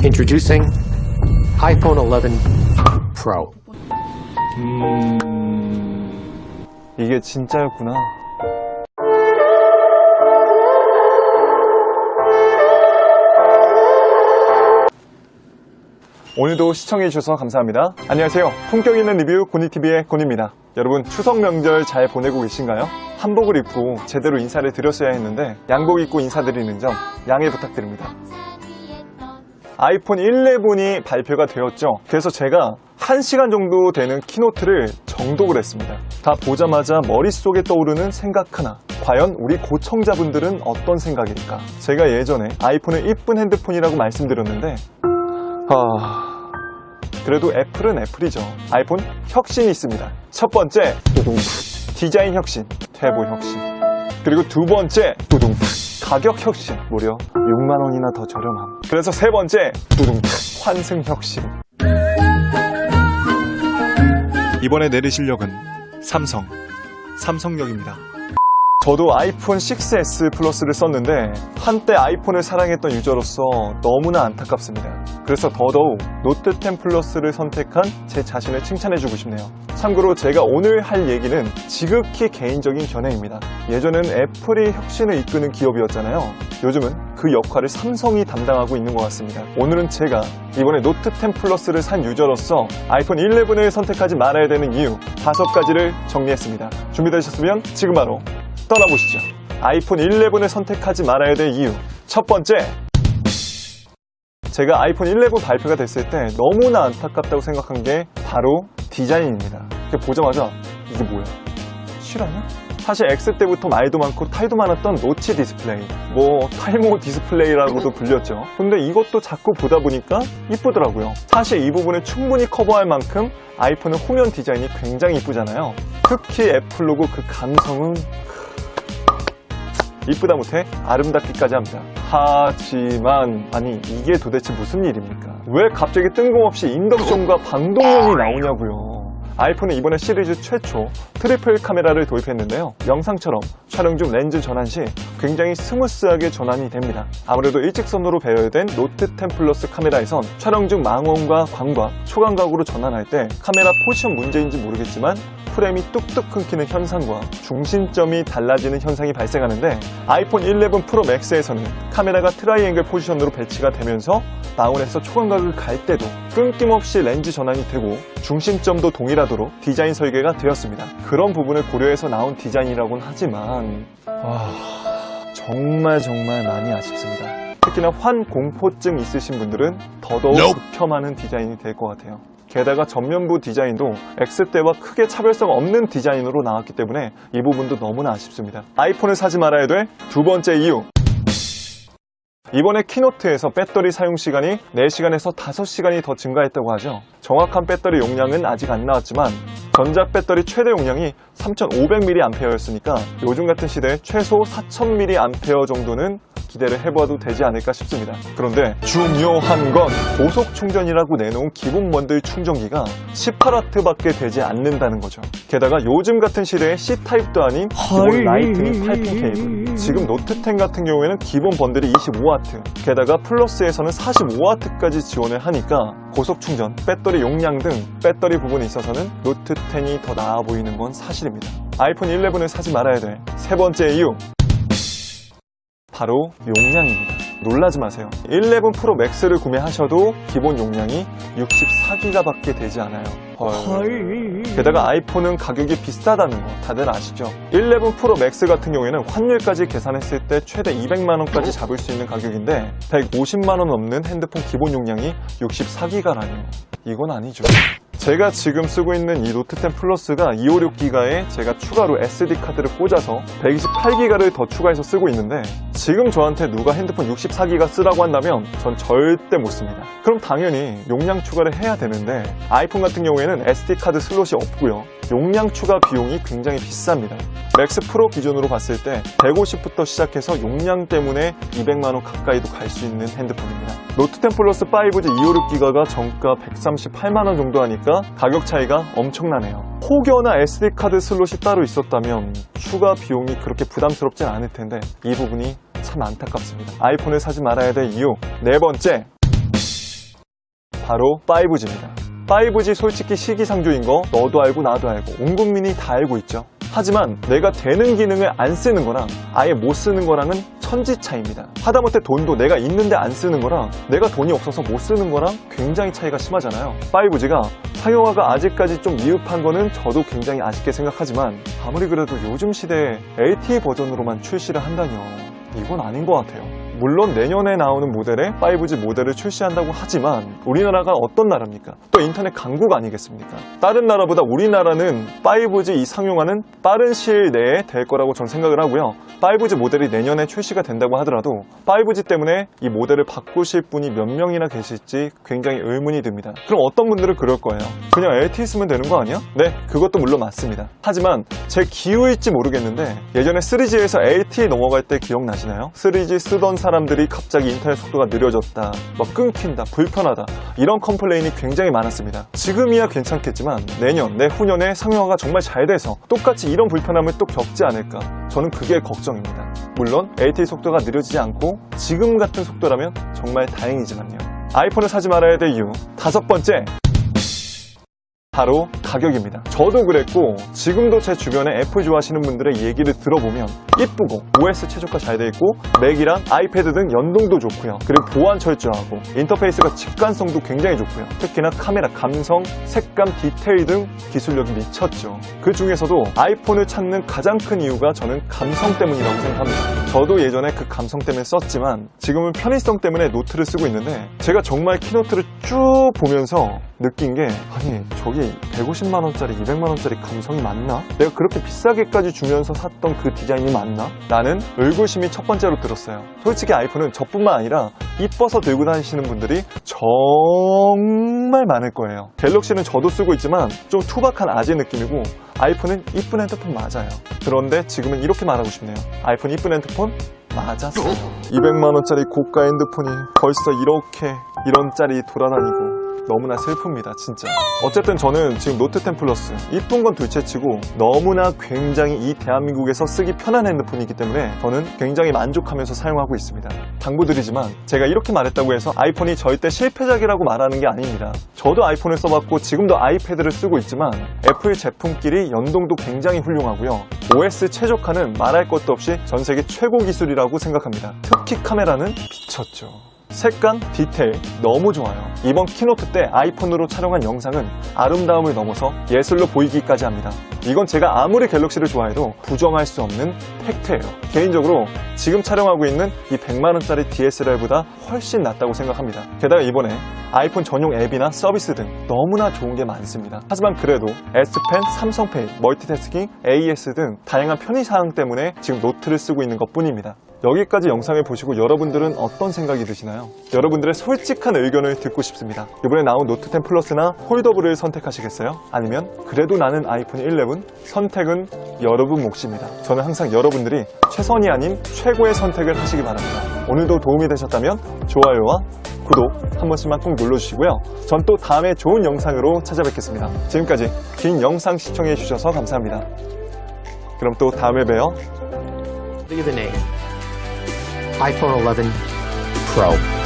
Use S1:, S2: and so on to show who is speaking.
S1: Introducing iPhone 11 Pro.
S2: 이게 진짜였구나. 오늘도 시청해주셔서 감사합니다. 안녕하세요. 품격 있는 리뷰 고니TV의 고니입니다. 여러분 추석 명절 잘 보내고 계신가요? 한복을 입고 제대로 인사를 드렸어야 했는데 양복 입고 인사드리는 점 양해 부탁드립니다. 아이폰 11이 발표가 되었죠. 그래서 제가 1시간 정도 되는 키노트를 정독을 했습니다. 다 보자마자 머릿속에 떠오르는 생각 하나. 과연 우리 고청자분들은 어떤 생각일까? 제가 예전에 아이폰은 이쁜 핸드폰이라고 말씀드렸는데 그래도 애플은 애플이죠. 아이폰 혁신이 있습니다. 첫 번째, 디자인 혁신, 퇴보 혁신. 그리고 두 번째, 가격 혁신, 무려 6만 원이나 더 저렴함. 그래서 세 번째, 환승 혁신. 이번에 내리실 역은 삼성역입니다. 저도 아이폰 6S 플러스를 썼는데 한때 아이폰을 사랑했던 유저로서 너무나 안타깝습니다. 그래서 더더욱 노트 10 플러스를 선택한 제 자신을 칭찬해주고 싶네요. 참고로 제가 오늘 할 얘기는 지극히 개인적인 견해입니다. 예전엔 애플이 혁신을 이끄는 기업이었잖아요. 요즘은 그 역할을 삼성이 담당하고 있는 것 같습니다. 오늘은 제가 이번에 노트 10 플러스를 산 유저로서 아이폰 11을 선택하지 말아야 되는 이유 5가지를 정리했습니다. 준비되셨으면 지금 바로 떠나보시죠. 아이폰 11을 선택하지 말아야 될 이유. 첫 번째, 제가 아이폰 11 발표가 됐을 때 너무나 안타깝다고 생각한 게 바로 디자인입니다. 보자마자 이게 뭐야? 실화냐? 사실 X 때부터 말도 많고 탈도 많았던 노치 디스플레이, 탈모 디스플레이라고도 불렸죠. 근데 이것도 자꾸 보다 보니까 이쁘더라고요. 사실 이 부분을 충분히 커버할 만큼 아이폰의 후면 디자인이 굉장히 이쁘잖아요. 특히 애플 로고 그 감성은 이쁘다 못해 아름답기까지 합니다. 하지만 이게 도대체 무슨 일입니까? 왜 갑자기 뜬금없이 인덕션과 방독면이 나오냐고요. 아이폰은 이번에 시리즈 최초 트리플 카메라를 도입했는데요. 영상처럼 촬영 중 렌즈 전환 시 굉장히 스무스하게 전환이 됩니다. 아무래도 일직선으로 배열된 노트 10 플러스 카메라에선 촬영 중 망원과 광각, 초광각으로 전환할 때 카메라 포지션 문제인지 모르겠지만 프레임이 뚝뚝 끊기는 현상과 중심점이 달라지는 현상이 발생하는데 아이폰 11 프로 맥스에서는 카메라가 트라이앵글 포지션으로 배치가 되면서 망원에서 초광각을 갈 때도 끊김없이 렌즈 전환이 되고 중심점도 동일하도록 디자인 설계가 되었습니다. 그런 부분을 고려해서 나온 디자인이라고는 하지만 정말 많이 아쉽습니다. 특히나 환공포증 있으신 분들은 더더욱 극혐하는 디자인이 될 것 같아요. 게다가 전면부 디자인도 X 때와 크게 차별성 없는 디자인으로 나왔기 때문에 이 부분도 너무나 아쉽습니다. 아이폰을 사지 말아야 될 두 번째 이유. 이번에 키노트에서 배터리 사용시간이 4시간에서 5시간이 더 증가했다고 하죠. 정확한 배터리 용량은 아직 안 나왔지만 전작 배터리 최대 용량이 3500mAh였으니까 요즘 같은 시대에 최소 4000mAh 정도는 기대를 해봐도 되지 않을까 싶습니다. 그런데 중요한 건 고속 충전이라고 내놓은 기본 번들 충전기가 18W밖에 되지 않는다는 거죠. 게다가 요즘 같은 시대에 C타입도 아닌 기본 라이트닝 8핀 케이블. 지금 노트 10 같은 경우에는 기본 번들이 25W, 게다가 플러스에서는 45W까지 지원을 하니까 고속 충전, 배터리 용량 등 배터리 부분에 있어서는 노트 10이 더 나아 보이는 건 사실입니다. 아이폰 11을 사지 말아야 될 세 번째 이유. 바로 용량입니다. 놀라지 마세요. 11 프로 맥스를 구매하셔도 기본 용량이 64기가밖에 되지 않아요. 게다가 아이폰은 가격이 비싸다는 거 다들 아시죠? 11 프로 맥스 같은 경우에는 환율까지 계산했을 때 최대 200만원까지 잡을 수 있는 가격인데 150만원 넘는 핸드폰 기본 용량이 64기가라니요. 이건 아니죠. 제가 지금 쓰고 있는 이 노트 10 플러스가 256기가에 제가 추가로 SD카드를 꽂아서 128기가를 더 추가해서 쓰고 있는데 지금 저한테 누가 핸드폰 64기가 쓰라고 한다면 전 절대 못 씁니다. 그럼 당연히 용량 추가를 해야 되는데 아이폰 같은 경우에는 SD카드 슬롯이 없고요. 용량 추가 비용이 굉장히 비쌉니다. 맥스 프로 기준으로 봤을 때 150부터 시작해서 용량 때문에 200만원 가까이도 갈 수 있는 핸드폰입니다. 노트 10 플러스 5G 256기가가 정가 138만원 정도 하니까 가격 차이가 엄청나네요. 혹여나 SD카드 슬롯이 따로 있었다면 추가 비용이 그렇게 부담스럽진 않을 텐데 이 부분이 참 안타깝습니다. 아이폰을 사지 말아야 될 이유 네 번째, 바로 5G입니다. 5G 솔직히 시기상조인 거 너도 알고 나도 알고 온 국민이 다 알고 있죠. 하지만 내가 되는 기능을 안 쓰는 거랑 아예 못 쓰는 거랑은 천지 차이입니다. 하다못해 돈도 내가 있는데 안 쓰는 거랑 내가 돈이 없어서 못 쓰는 거랑 굉장히 차이가 심하잖아요. 5G가 상용화가 아직까지 좀 미흡한 거는 저도 굉장히 아쉽게 생각하지만 아무리 그래도 요즘 시대에 LTE 버전으로만 출시를 한다뇨. 이건 아닌 것 같아요. 물론 내년에 나오는 모델에 5G 모델을 출시한다고 하지만 우리나라가 어떤 나라입니까? 또 인터넷 강국 아니겠습니까? 다른 나라보다 우리나라는 5G 이 상용화는 빠른 시일 내에 될 거라고 저는 생각을 하고요. 5G 모델이 내년에 출시가 된다고 하더라도 5G 때문에 이 모델을 바꾸실 분이 몇 명이나 계실지 굉장히 의문이 듭니다. 그럼 어떤 분들은 그럴 거예요. 그냥 LTE 쓰면 되는 거 아니야? 네, 그것도 물론 맞습니다. 하지만 제 기호일지 모르겠는데 예전에 3G에서 LTE 넘어갈 때 기억나시나요? 3G 쓰던 사람들이 갑자기 인터넷 속도가 느려졌다, 막 끊긴다, 불편하다 이런 컴플레인이 굉장히 많았습니다. 지금이야 괜찮겠지만 내년, 내후년에 상용화가 정말 잘 돼서 똑같이 이런 불편함을 또 겪지 않을까, 저는 그게 걱정입니다. 물론 LTE 속도가 느려지지 않고 지금 같은 속도라면 정말 다행이지만요. 아이폰을 사지 말아야 될 이유 5번째, 바로 가격입니다. 저도 그랬고 지금도 제 주변에 애플 좋아하시는 분들의 얘기를 들어보면 이쁘고 OS 최적화 잘 돼 있고 맥이랑 아이패드 등 연동도 좋고요. 그리고 보안 철저하고 인터페이스가 직관성도 굉장히 좋고요. 특히나 카메라, 감성, 색감, 디테일 등 기술력이 미쳤죠. 그 중에서도 아이폰을 찾는 가장 큰 이유가 저는 감성 때문이라고 생각합니다. 저도 예전에 그 감성 때문에 썼지만 지금은 편의성 때문에 노트를 쓰고 있는데 제가 정말 키노트를 쭉 보면서 느낀 게, 아니 저게 150만원짜리 200만원짜리 감성이 맞나? 내가 그렇게 비싸게까지 주면서 샀던 그 디자인이 맞나? 라는 의구심이 첫 번째로 들었어요. 솔직히 아이폰은 저뿐만 아니라 이뻐서 들고 다니시는 분들이 정말 많을 거예요. 갤럭시는 저도 쓰고 있지만 좀 투박한 아재 느낌이고 아이폰은 이쁜 핸드폰 맞아요. 그런데 지금은 이렇게 말하고 싶네요. 아이폰 이쁜 핸드폰 맞았어요. 200만원짜리 고가 핸드폰이 벌써 이런 짤이 돌아다니고 너무나 슬픕니다, 진짜. 어쨌든 저는 지금 노트 10 플러스 이쁜 건 둘째치고 너무나 굉장히 이 대한민국에서 쓰기 편한 핸드폰이기 때문에 저는 굉장히 만족하면서 사용하고 있습니다. 당부드리지만 제가 이렇게 말했다고 해서 아이폰이 절대 실패작이라고 말하는 게 아닙니다. 저도 아이폰을 써봤고 지금도 아이패드를 쓰고 있지만 애플 제품끼리 연동도 굉장히 훌륭하고요. OS 최적화는 말할 것도 없이 전 세계 최고 기술이라고 생각합니다. 특히 카메라는 미쳤죠. 색감, 디테일 너무 좋아요. 이번 키노트 때 아이폰으로 촬영한 영상은 아름다움을 넘어서 예술로 보이기까지 합니다. 이건 제가 아무리 갤럭시를 좋아해도 부정할 수 없는 팩트예요. 개인적으로 지금 촬영하고 있는 이 100만원짜리 DSLR보다 훨씬 낫다고 생각합니다. 게다가 이번에 아이폰 전용 앱이나 서비스 등 너무나 좋은 게 많습니다. 하지만 그래도 S펜, 삼성페이, 멀티태스킹, AES 등 다양한 편의사항 때문에 지금 노트를 쓰고 있는 것 뿐입니다. 여기까지 영상을 보시고 여러분들은 어떤 생각이 드시나요? 여러분들의 솔직한 의견을 듣고 싶습니다. 이번에 나온 노트 10 플러스나 폴더블을 선택하시겠어요? 아니면 그래도 나는 아이폰 11? 선택은 여러분 몫입니다. 저는 항상 여러분들이 최선이 아닌 최고의 선택을 하시기 바랍니다. 오늘도 도움이 되셨다면 좋아요와 구독 한 번씩만 꼭 눌러주시고요. 전 또 다음에 좋은 영상으로 찾아뵙겠습니다. 지금까지 긴 영상 시청해 주셔서 감사합니다. 그럼 또 다음에 봬요.
S1: Look at the name. iPhone 11 Pro.